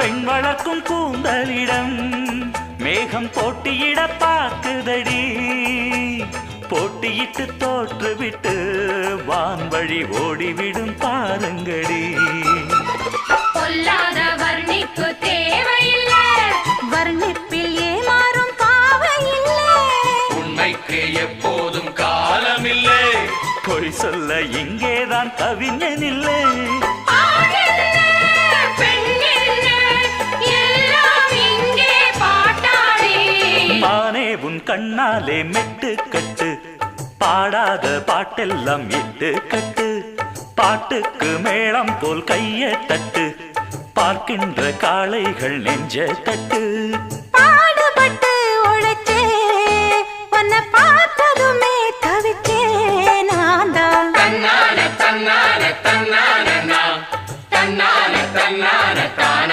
பெண் வளர்க்கும் கூந்தலிடம் மேகம் போட்டியிட பார்க்குதடி. போட்டியிட்டு தோற்றுவிட்டு வான்வழி ஓடிவிடும் பாருங்கடி. பொல்லாத வர்ணிப்பு தேவையில்லை, வர்ணிப்பில் ஏமாறும் பாவையில்லை. உண்மைக்கு எப்போதும் காலமில்லை, பொய் சொல்ல இங்கேதான் கவிஞனில்லை. மானே உன் கண்ணாலே மெட்டு கட்டு, பாடாத பாட்டெல்லாம் இட்டு கட்டு. பாட்டுக்கு மேளம் போல் கைய தட்டு, பார்க்கின்ற காளைகள் நெஞ்ச தட்டு.